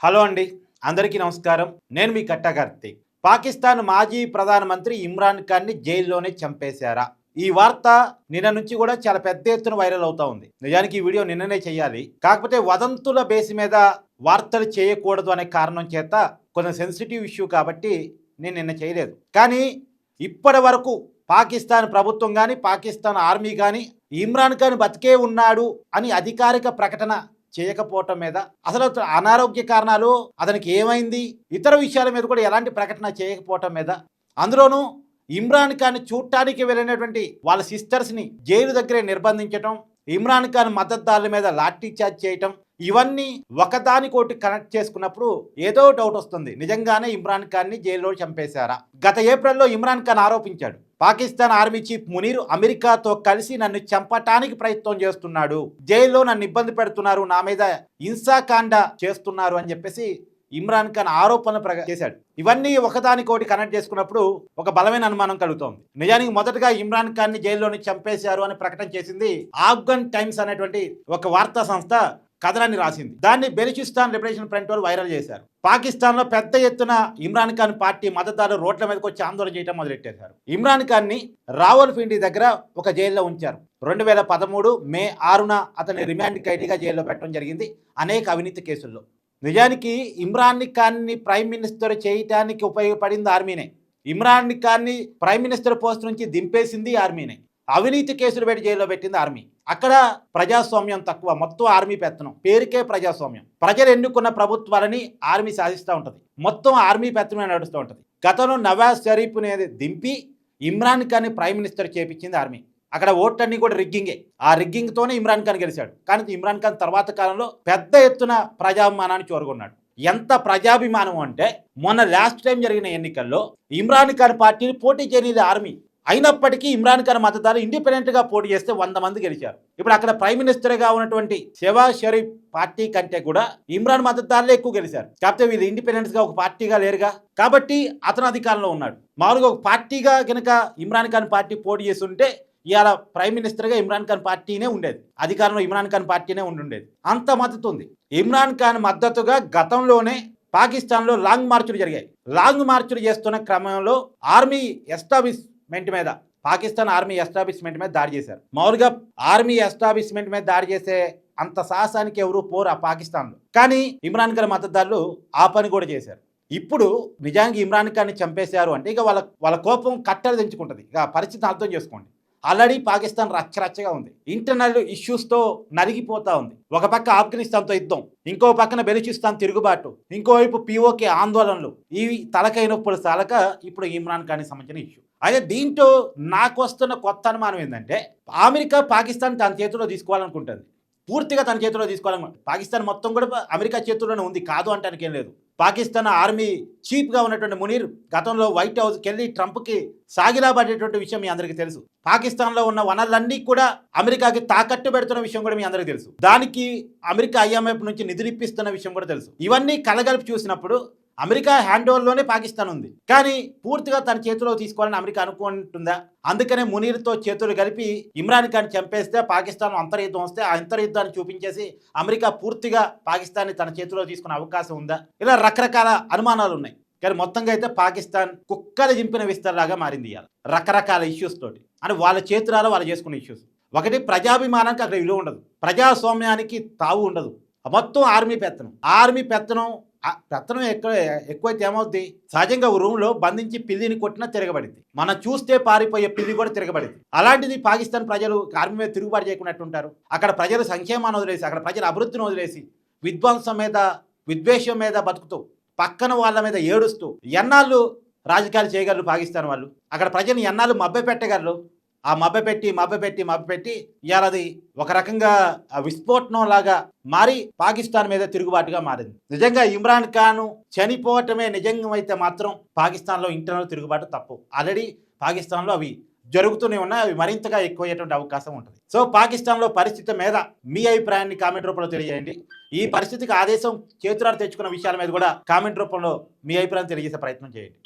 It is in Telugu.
హలో అండి, అందరికీ నమస్కారం. నేను మీ కట్టా కార్తీక్. పాకిస్తాన్ మాజీ ప్రధానమంత్రి ఇమ్రాన్ ఖాన్ని జైల్లోనే చంపేశారా? ఈ వార్త నిన్న నుంచి కూడా చాలా పెద్ద ఎత్తున వైరల్ అవుతా ఉంది. నిజానికి ఈ వీడియో నిన్ననే చేయాలి. కాకపోతే వదంతుల బేస్ మీద వార్తలు చేయకూడదు అనే కారణం చేత కొంచెం సెన్సిటివ్ ఇష్యూ కాబట్టి నేను నిన్న చేయలేదు. కానీ ఇప్పటి వరకు పాకిస్తాన్ ప్రభుత్వం కానీ, పాకిస్తాన్ ఆర్మీ కానీ ఇమ్రాన్ ఖాన్ బతికే ఉన్నాడు అని అధికారిక ప్రకటన చేయకపోవటం మీద, అసలు అనారోగ్య కారణాలు, అతనికి ఏమైంది, ఇతర విషయాల మీద కూడా ఎలాంటి ప్రకటన చేయకపోవటం మీద, అందులోనూ ఇమ్రాన్ ఖాన్ చూడటానికి వెళ్ళినటువంటి వాళ్ళ సిస్టర్స్ని జైలు దగ్గరే నిర్బంధించటం, ఇమ్రాన్ ఖాన్ మద్దతుదారుల మీద లాఠీ చార్జ్ చేయటం, ఇవన్నీ ఒకదానికోటి కనెక్ట్ చేసుకున్నప్పుడు ఏదో డౌట్ వస్తుంది. నిజంగానే ఇమ్రాన్ ఖాన్ని జైల్లో చంపేశారా? గత ఏప్రిల్లో ఇమ్రాన్ ఖాన్ ఆరోపించాడు, పాకిస్తాన్ ఆర్మీ చీఫ్ మునీర్ అమెరికాతో కలిసి నన్ను చంపటానికి ప్రయత్నం చేస్తున్నాడు, జైల్లో నన్ను ఇబ్బంది పెడుతున్నారు, నా మీద హింసాకాండ చేస్తున్నారు అని చెప్పేసి ఇమ్రాన్ ఖాన్ ఆరోపణలు చేశాడు. ఇవన్నీ ఒకదానికోటి కనెక్ట్ చేసుకున్నప్పుడు ఒక బలమైన అనుమానం కలుగుతోంది. నిజానికి మొదటగా ఇమ్రాన్ ఖాన్ని జైల్లోని చంపేశారు అని ప్రకటన చేసింది ఆఫ్ఘన్ టైమ్స్ అనేటువంటి ఒక వార్తా సంస్థ కథనాన్ని రాసింది. దాన్ని బెలూచిస్తాన్ లిబరేషన్ ఫ్రంట్ వాళ్ళు వైరల్ చేశారు. పాకిస్తాన్లో పెద్ద ఎత్తున ఇమ్రాన్ ఖాన్ పార్టీ మద్దతుదారులు రోడ్ల మీదకి వచ్చి ఆందోళన చేయడం మొదలెట్టేశారు. ఇమ్రాన్ ఖాన్ని రావల్పిండి దగ్గర ఒక జైల్లో ఉంచారు. 2013 మే 6న అతని రిమాండ్ ఖైదీగా జైల్లో పెట్టడం జరిగింది అనేక అవినీతి కేసుల్లో. నిజానికి ఇమ్రాన్ ఖాన్ని ప్రైమ్ మినిస్టర్ చేయటానికి ఉపయోగపడింది ఆర్మీనే. ఇమ్రాన్ ఖాన్ని ప్రైమ్ మినిస్టర్ పోస్ట్ నుంచి దింపేసింది ఆర్మీనే. అవినీతి కేసులు పెట్టి జైల్లో పెట్టింది ఆర్మీ. అక్కడ ప్రజాస్వామ్యం తక్కువ, మొత్తం ఆర్మీ పెత్తనం, పేరుకే ప్రజాస్వామ్యం. ప్రజలు ఎన్నుకున్న ప్రభుత్వాలని ఆర్మీ సాధిస్తూ ఉంటుంది, మొత్తం ఆర్మీ పెత్తనమే నడుస్తూ ఉంటుంది. గతంలో నవాజ్ షరీఫ్ అనేది దింపి ఇమ్రాన్ ఖాన్ని ప్రైమ్ మినిస్టర్ చేపించింది ఆర్మీ. అక్కడ ఓట్లన్నీ కూడా రిగ్గింగే. ఆ రిగ్గింగ్తోనే ఇమ్రాన్ ఖాన్ గెలిచాడు. కానీ ఇమ్రాన్ ఖాన్ తర్వాత కాలంలో పెద్ద ఎత్తున ప్రజాభిమానాన్ని చూరగొన్నాడు. ఎంత ప్రజాభిమానం అంటే, మొన్న లాస్ట్ టైం జరిగిన ఎన్నికల్లో ఇమ్రాన్ ఖాన్ పార్టీని పోటీ చేయనిది ఆర్మీ. అయినప్పటికీ ఇమ్రాన్ ఖాన్ మద్దతుదారులు ఇండిపెండెంట్గా పోటీ చేస్తే 100 మంది గెలిచారు. ఇప్పుడు అక్కడ ప్రైమ్ మినిస్టర్గా ఉన్నటువంటి షెహబాజ్ షరీఫ్ పార్టీ కంటే కూడా ఇమ్రాన్ మద్దతుదారులే ఎక్కువ గెలిచారు. కాకపోతే వీళ్ళు ఇండిపెండెంట్గా ఒక పార్టీగా లేరుగా, కాబట్టి అతను అధికారంలో ఉన్నాడు. మామూలుగా ఒక పార్టీగా కనుక ఇమ్రాన్ ఖాన్ పార్టీ పోటీ చేస్తుంటే ఇవాళ ప్రైమ్ మినిస్టర్గా ఇమ్రాన్ ఖాన్ పార్టీనే ఉండేది, అధికారంలో ఇమ్రాన్ ఖాన్ పార్టీనే ఉండేది. అంత మద్దతు ఉంది. ఇమ్రాన్ ఖాన్ మద్దతుగా గతంలోనే పాకిస్తాన్లో లాంగ్ మార్చులు జరిగాయి. లాంగ్ మార్చులు చేస్తున్న క్రమంలో ఆర్మీ ఎస్టాబ్లిష్మెంట్ మీద, పాకిస్తాన్ ఆర్మీ ఎస్టాబ్లిష్మెంట్ మీద దాడి చేశారు. మామూలుగా ఆర్మీ ఎస్టాబ్లిష్మెంట్ మీద దాడి చేసే అంత సాహసానికి ఎవరు పోరు ఆ పాకిస్తాన్లో. కానీ ఇమ్రాన్ ఖాన్ మద్దతుదారులు ఆ పని కూడా చేశారు. ఇప్పుడు నిజానికి ఇమ్రాన్ ఖాన్ని చంపేశారు అంటే ఇక వాళ్ళ కోపం కట్టలు తెంచుకుంటుంది. ఇక పరిస్థితిని అర్థం చేసుకోండి. ఆల్రెడీ పాకిస్తాన్ రచ్చరచ్చగా ఉంది, ఇంటర్నల్ ఇష్యూస్తో నలిగిపోతా ఉంది. ఒక పక్క ఆఫ్ఘనిస్తాన్తో యుద్ధం, ఇంకో పక్కన బెలూచిస్తాన్ తిరుగుబాటు, ఇంకోవైపు పిఓకే ఆందోళనలు, ఇవి తలకై నొప్పులు చాలక ఇప్పుడు ఇమ్రాన్ ఖాన్కి సంబంధించిన ఇష్యూ. అయితే దీంట్లో నాకు వస్తున్న కొత్త అనుమానం ఏంటంటే, అమెరికా పాకిస్తాన్ తన చేతిలో తీసుకోవాలనుకుంటుంది, పూర్తిగా తన చేతిలో తీసుకోవాలనుకుంటుంది. పాకిస్తాన్ మొత్తం కూడా అమెరికా చేతుల్లోనే ఉంది, కాదు అంటానికి ఏం లేదు. పాకిస్తాన్ ఆర్మీ చీఫ్గా ఉన్నటువంటి మునీర్ గతంలో వైట్ హౌస్కి వెళ్ళి ట్రంప్కి సాగిలాపడేటువంటి విషయం మీ అందరికీ తెలుసు. పాకిస్తాన్లో ఉన్న వనరులన్నీ కూడా అమెరికాకి తాకట్టు పెడుతున్న విషయం కూడా మీ అందరికీ తెలుసు. దానికి అమెరికా IMF నుంచి నిధులు ఇప్పిస్తున్న విషయం కూడా తెలుసు. ఇవన్నీ కలగలిపి చూసినప్పుడు అమెరికా హ్యాండ్ ఓవర్లోనే పాకిస్తాన్ ఉంది, కానీ పూర్తిగా తన చేతిలో తీసుకోవాలని అమెరికా అనుకుంటుందా? అందుకనే మునీర్తో చేతులు కలిపి ఇమ్రాన్ ఖాన్ చంపేస్తే పాకిస్తాన్ అంతర్యుద్ధం వస్తే ఆ అంతర్యుద్ధాన్ని చూపించేసి అమెరికా పూర్తిగా పాకిస్తాన్ని తన చేతిలో తీసుకునే అవకాశం ఉందా? ఇలా రకరకాల అనుమానాలు ఉన్నాయి. కానీ మొత్తంగా అయితే పాకిస్తాన్ కుక్కలు జింపిన విస్తరలాగా మారింది ఇవాళ రకరకాల ఇష్యూస్ తోటి. అంటే వాళ్ళ చేతురాలో వాళ్ళు చేసుకునే ఇష్యూస్. ఒకటి, ప్రజాభిమానానికి అక్కడ విలువ ఉండదు, ప్రజాస్వామ్యానికి తావు ఉండదు, మొత్తం ఆర్మీ పెత్తనం. ఆర్మీ పెత్తనం ఎక్కువైతే ఏమవుద్ది? సహజంగా ఒక రూమ్లో బంధించి పిల్లిని కొట్టినా తిరగబడింది, మనం చూస్తే పారిపోయే పిల్లి కూడా తిరగబడింది. అలాంటిది పాకిస్తాన్ ప్రజలు ఆర్మీ మీద తిరుగుబాటు చేయకున్నట్టుంటారు. అక్కడ ప్రజల సంక్షేమాన్ని వదిలేసి, అక్కడ ప్రజల అభివృద్ధిని వదిలేసి, విధ్వంసం మీద విద్వేషం మీద బతుకుతూ, పక్కన వాళ్ళ మీద ఏడుస్తూ ఎన్నాళ్ళు రాజకీయాలు చేయగలరు పాకిస్తాన్ వాళ్ళు? అక్కడ ప్రజలు ఎన్నాళ్ళు మభ్యపెట్టగలరు? ఆ మభ్యపెట్టి ఇవాళ అది ఒక రకంగా విస్ఫోటనం లాగా మారి పాకిస్తాన్ మీద తిరుగుబాటుగా మారింది. నిజంగా ఇమ్రాన్ ఖాన్ చనిపోవటమే నిజంగా మాత్రం పాకిస్తాన్లో ఇంటర్నల్ తిరుగుబాటు తప్పు. ఆల్రెడీ పాకిస్తాన్లో అవి జరుగుతూనే ఉన్నాయి, అవి మరింతగా ఎక్కువయ్యేటువంటి అవకాశం ఉంటుంది. సో పాకిస్తాన్లో పరిస్థితి మీద మీ అభిప్రాయాన్ని కామెంట్ రూపంలో తెలియజేయండి. ఈ పరిస్థితికి ఆదేశం చేతులారు తెచ్చుకున్న విషయాల మీద కూడా కామెంట్ రూపంలో మీ అభిప్రాయం తెలియజేసే ప్రయత్నం చేయండి.